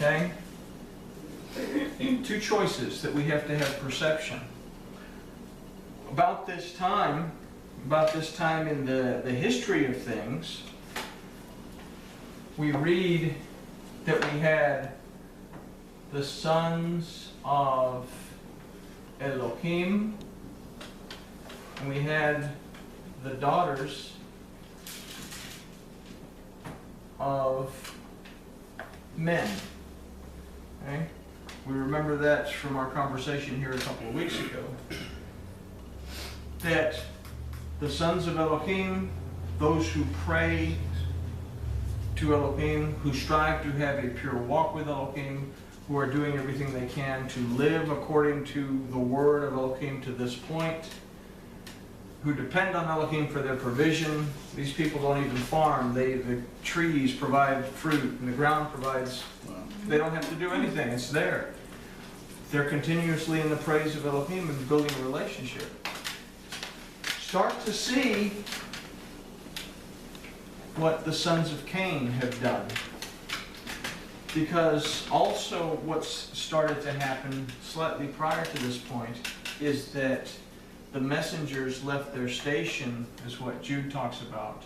Okay? Two choices that we have to have perception. About this time in the history of things, we read that we had the sons of Elohim, and we had the daughters of men. Okay? We remember that from our conversation here a couple of weeks ago. That the sons of Elohim, those who pray to Elohim, who strive to have a pure walk with Elohim, who are doing everything they can to live according to the word of Elohim to this point, who depend on Elohim for their provision. These people don't even farm. The trees provide fruit, and the ground provides. They don't have to do anything. It's there. They're continuously in the praise of Elohim and building a relationship. Start to see what the sons of Cain have done. Because also what's started to happen slightly prior to this point is that the messengers left their station, is what Jude talks about,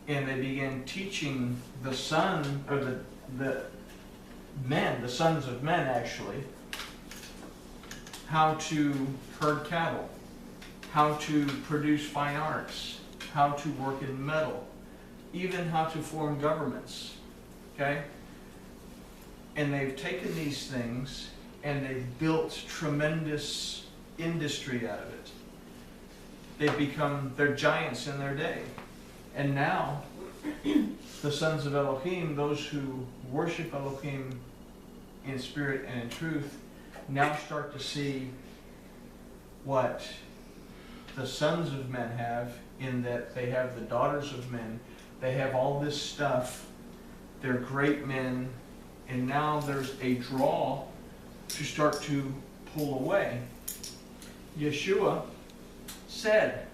and they began teaching the son, or the men, the sons of men actually, how to herd cattle, how to produce fine arts, how to work in metal, even how to form governments. Okay? And they've taken these things and they've built tremendous industry out of it. They're giants in their day. And now, the sons of Elohim, those who worship Elohim in spirit and in truth, now start to see what the sons of men have, in that they have the daughters of men. They have all this stuff. They're great men. And now there's a draw to start to pull away. Yeshua said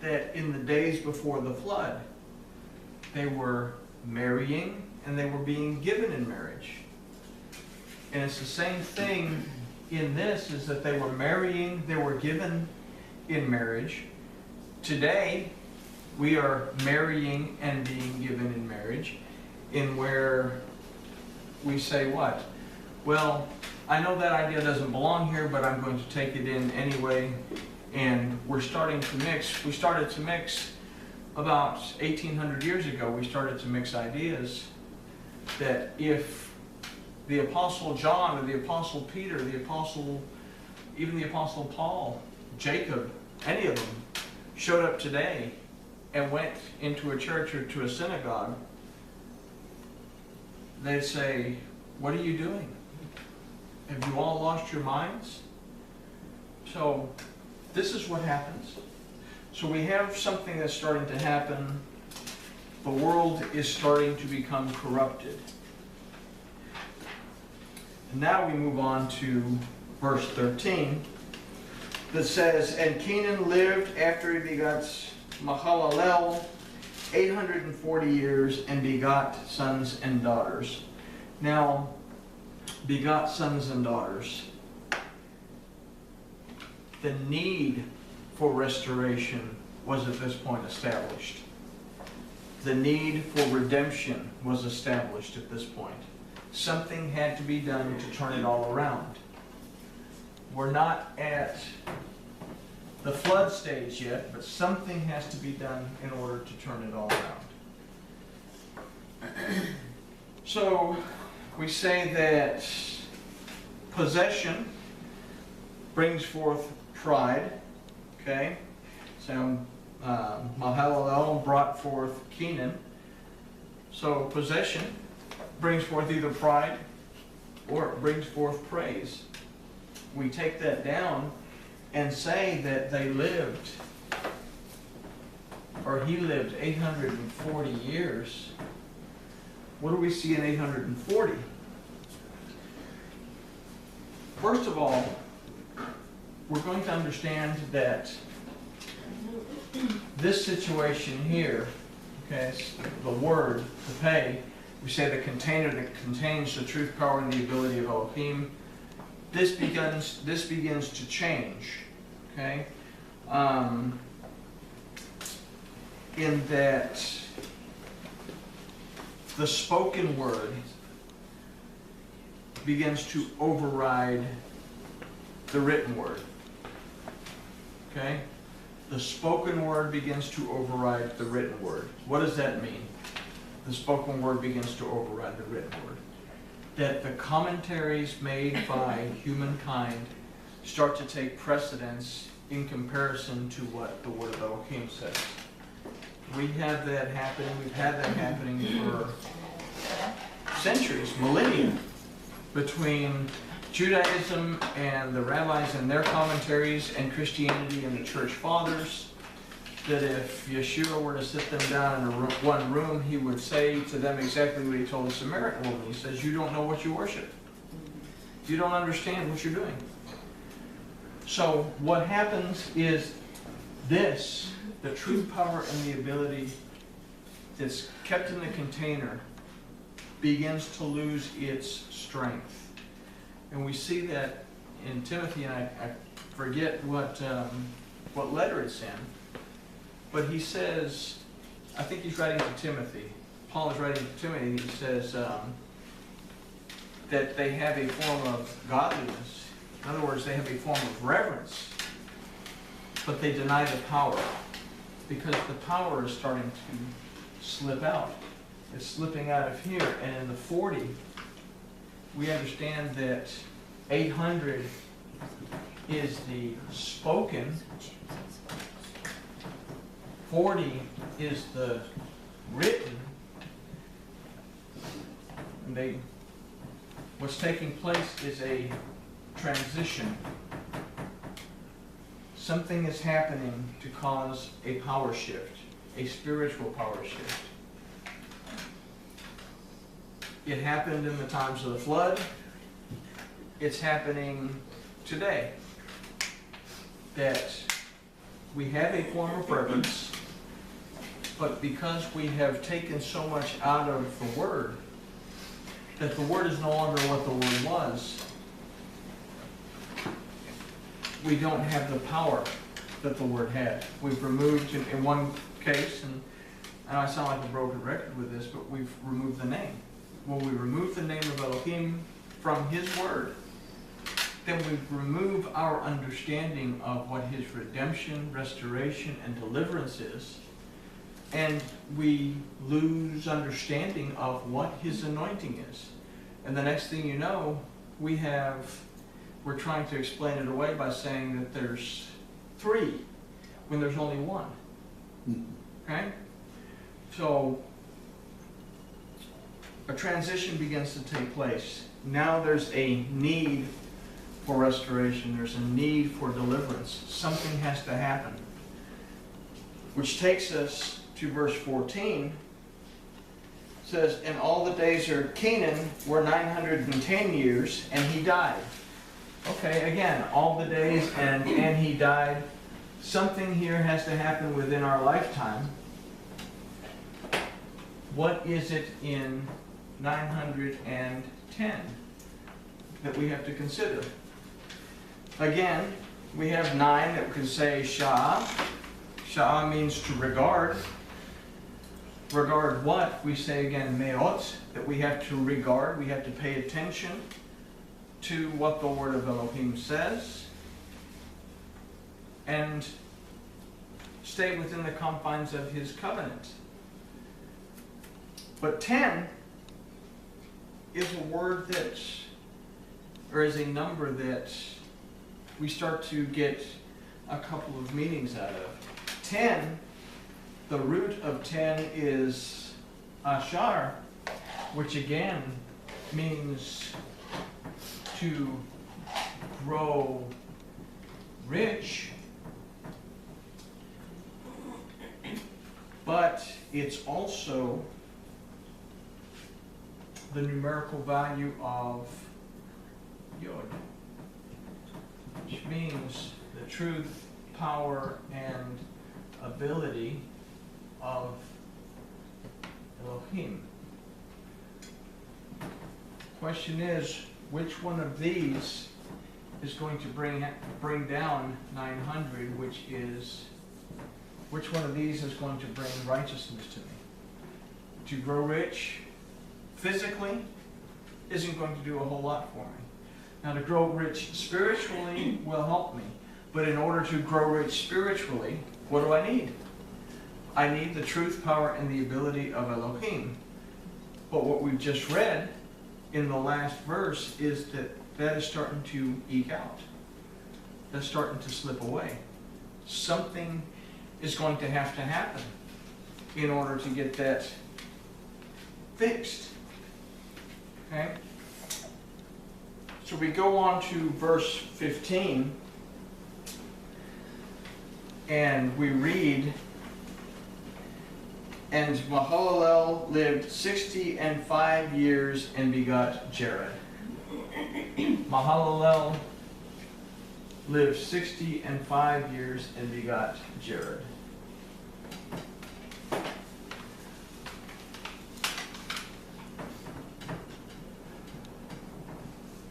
that in the days before the flood, they were marrying and they were being given in marriage. And it's the same thing in this, is that they were marrying, they were given in marriage. Today, we are marrying and being given in marriage, in where we say what? Well, I know that idea doesn't belong here, but I'm going to take it in anyway. And we're starting to mix. We started to mix about 1800 years ago. We started to mix ideas that if the Apostle John or the Apostle Peter, even the Apostle Paul, Jacob, any of them, showed up today and went into a church or to a synagogue, they'd say, "What are you doing? Have you all lost your minds?" So this is what happens. So we have something that's starting to happen. The world is starting to become corrupted. And now we move on to verse 13 that says, "And Kenan lived after he begot Mahalalel 840 years and begot sons and daughters." Now, begot sons and daughters. The need for restoration was at this point established. The need for redemption was established at this point. Something had to be done to turn it all around. We're not at the flood stage yet, but something has to be done in order to turn it all around. So we say that possession brings forth pride. Okay? So Mahalalel brought forth Kenan. So possession brings forth either pride or it brings forth praise. We take that down and say that they lived, or he lived 840 years. What do we see in 840? First of all, we're going to understand that this situation here, okay, the word, to pay, We say the container that contains the truth, power, and the ability of Elohim. This begins to change, okay? In that the spoken word begins to override the written word, okay? The spoken word begins to override the written word. What does that mean? The spoken word begins to override the written word. That the commentaries made by humankind start to take precedence in comparison to what the Word of Elohim says. We have that happening. We've had that happening for centuries, millennia, between Judaism and the rabbis and their commentaries and Christianity and the church fathers. That if Yeshua were to sit them down in one room, he would say to them exactly what he told the Samaritan woman. He says, you don't know what you worship. You don't understand what you're doing. So what happens is this, the truth, power, and the ability that's kept in the container begins to lose its strength. And we see that in Timothy, and I forget what letter it's in. But he says, I think he's writing to Timothy. Paul is writing to Timothy, and he says that they have a form of godliness. In other words, they have a form of reverence, but they deny the power, because the power is starting to slip out. It's slipping out of here, and in the 40, we understand that 800 is the spoken, 40 is the written, and what's taking place is a transition. Something is happening to cause a power shift, a spiritual power shift. It happened in the times of the flood. It's happening today. That we have a form of reverence, but because we have taken so much out of the Word, that the Word is no longer what the Word was, we don't have the power that the Word had. We've removed, in one case, and I know I sound like a broken record with this, but we've removed the name. When we remove the name of Elohim from His Word, then we remove our understanding of what His redemption, restoration, and deliverance is, and we lose understanding of what His anointing is. And the next thing you know, we're trying to explain it away by saying that there's 3 when there's only 1. Okay? So a transition begins to take place. Now there's a need for restoration. There's a need for deliverance. Something has to happen. Which takes us to verse 14. It says, and all the days of Canaan were 910 years, and he died. Okay, again, all the days and he died. Something here has to happen within our lifetime. What is it in 910 that we have to consider? Again, we have 9 that we can say Shah. Shah means to regard. Regard what? We say again meot, that we have to regard, we have to pay attention to what the Word of Elohim says, and stay within the confines of His covenant. But 10 is a word that, or is a number that we start to get a couple of meanings out of. 10, the root of 10 is ashar, which again means to grow rich, but it's also the numerical value of Yod, which means the truth, power, and ability of Elohim. question is, which one of these is going to bring down 900, which one of these is going to bring righteousness to me? To grow rich physically isn't going to do a whole lot for me. Now, to grow rich spiritually will help me. But in order to grow rich spiritually, what do I need? I need the truth, power, and the ability of Elohim. But what we've just read in the last verse is that is starting to eke out. That's starting to slip away. Something is going to happen in order to get that fixed. Okay? So we go on to verse 15, and we read, and Mahalalel lived 65 years and begot Jared. Mahalalel lived 65 years and begot Jared.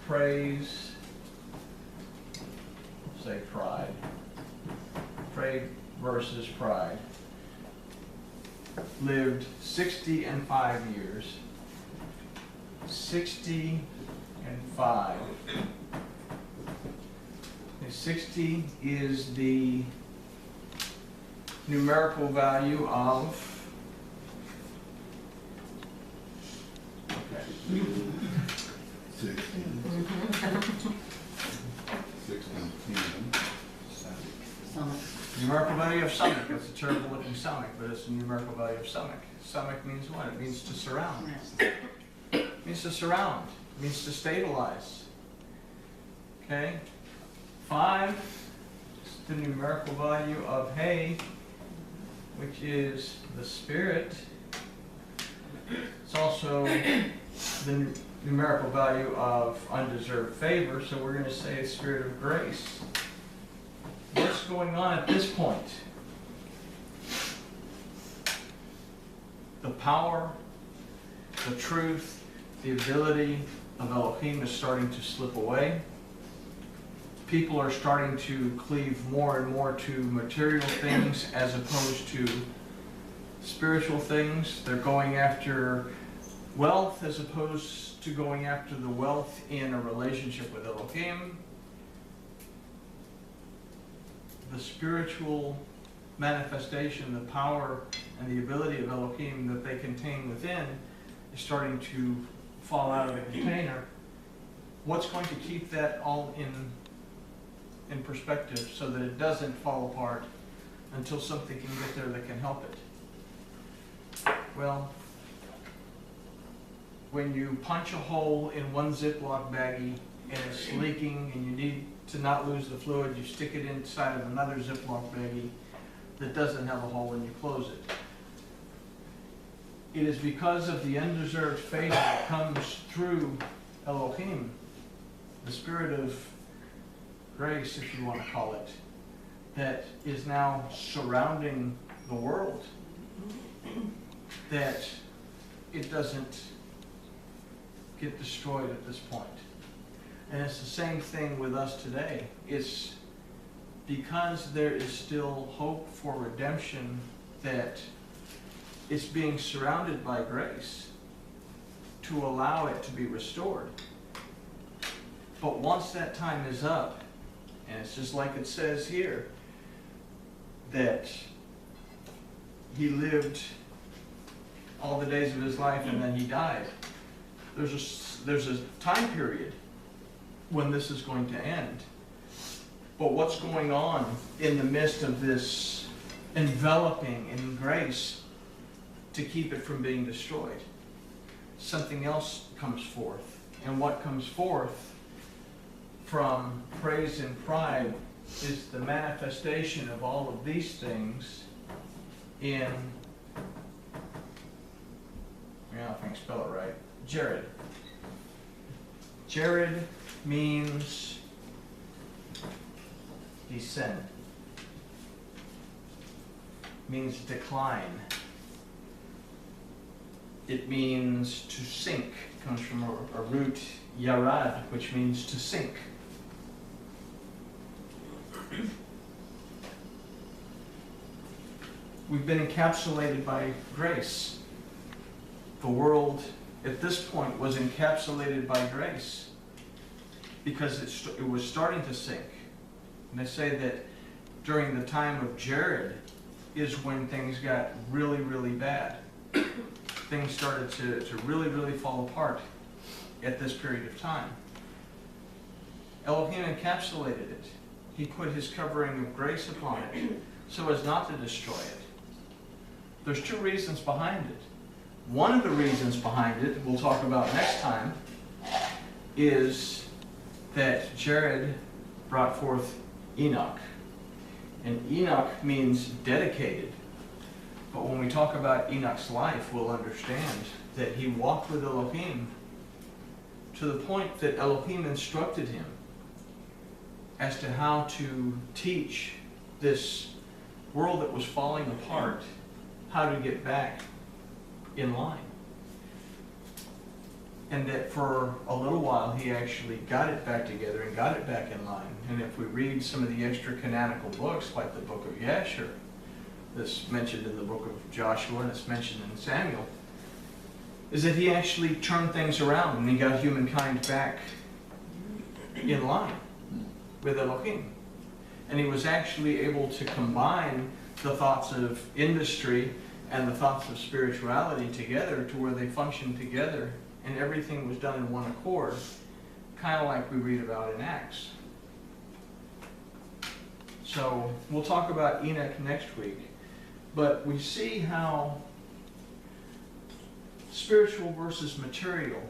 Praise, say pride. Pride versus pride. Lived 65 years. 65. 60 is the numerical value of, okay. 16. Numerical value of stomach. That's a terrible looking stomach, but it's the numerical value of stomach. Stomach means what? It means to surround. It means to surround. It means to stabilize. Okay? 5 is the numerical value of hay, which is the spirit. It's also the numerical value of undeserved favor, so we're going to say a spirit of grace. What's going on at this point? The power, the truth, the ability of Elohim is starting to slip away. People are starting to cleave more and more to material things as opposed to spiritual things. They're going after wealth as opposed to going after the wealth in a relationship with Elohim. The spiritual manifestation, the power and the ability of Elohim that they contain within is starting to fall out of the container. What's going to keep that all in perspective so that it doesn't fall apart until something can get there that can help it? Well, when you punch a hole in one Ziploc baggie and it's leaking and you need to not lose the fluid, you stick it inside of another Ziploc baggie that doesn't have a hole and you close it. It is because of the undeserved favor that comes through Elohim, the spirit of grace, if you want to call it, that is now surrounding the world, that it doesn't get destroyed at this point. And it's the same thing with us today. It's because there is still hope for redemption that it's being surrounded by grace to allow it to be restored. But once that time is up, and it's just like it says here, that he lived all the days of his life and then he died. There's a time period when this is going to end. But what's going on in the midst of this enveloping in grace to keep it from being destroyed? Something else comes forth. And what comes forth from praise and pride is the manifestation of all of these things in, I don't think I spell it right, Jared. Jared means descend, means decline. it means to sink. It comes from a root yarad, which means to sink. We've been encapsulated by grace. The world at this point was encapsulated by grace because it was starting to sink. And they say that during the time of Jared is when things got really, really bad. Things started to really, really fall apart at this period of time. Elohim encapsulated it. He put his covering of grace upon it so as not to destroy it. There's two reasons behind it. One of the reasons behind it, we'll talk about next time, is that Jared brought forth Enoch. And Enoch means dedicated. But when we talk about Enoch's life, we'll understand that he walked with Elohim to the point that Elohim instructed him as to how to teach this world that was falling apart how to get back in line. And that for a little while he actually got it back together and got it back in line. And if we read some of the extra canonical books, like the book of Yasher, that's mentioned in the book of Joshua and it's mentioned in Samuel, is that he actually turned things around and he got humankind back in line with Elohim. And he was actually able to combine the thoughts of industry and the thoughts of spirituality together to where they functioned together and everything was done in one accord, kind of like we read about in Acts. So we'll talk about Enoch next week, but we see how spiritual versus material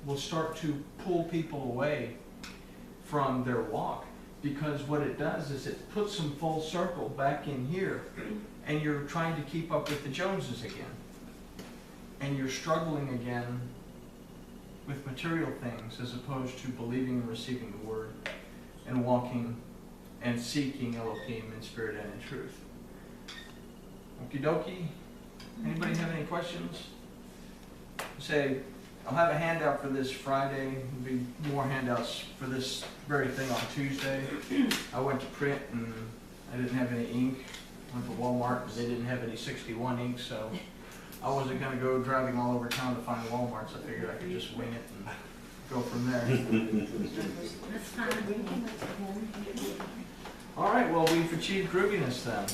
will start to pull people away from their walk, because what it does is it puts them full circle back in here, and you're trying to keep up with the Joneses again, and you're struggling again with material things as opposed to believing and receiving the word and walking and seeking Elohim in spirit and in truth. Okie dokie. Anybody have any questions? Say, I'll have a handout for this Friday. There'll be more handouts for this very thing on Tuesday. I went to print and I didn't have any ink. Went to Walmart and they didn't have any 61 ink, so I wasn't going to go driving all over town to find Walmart, so I figured I could just wing it and go from there. That's fine. All right, well, we've achieved grooviness then.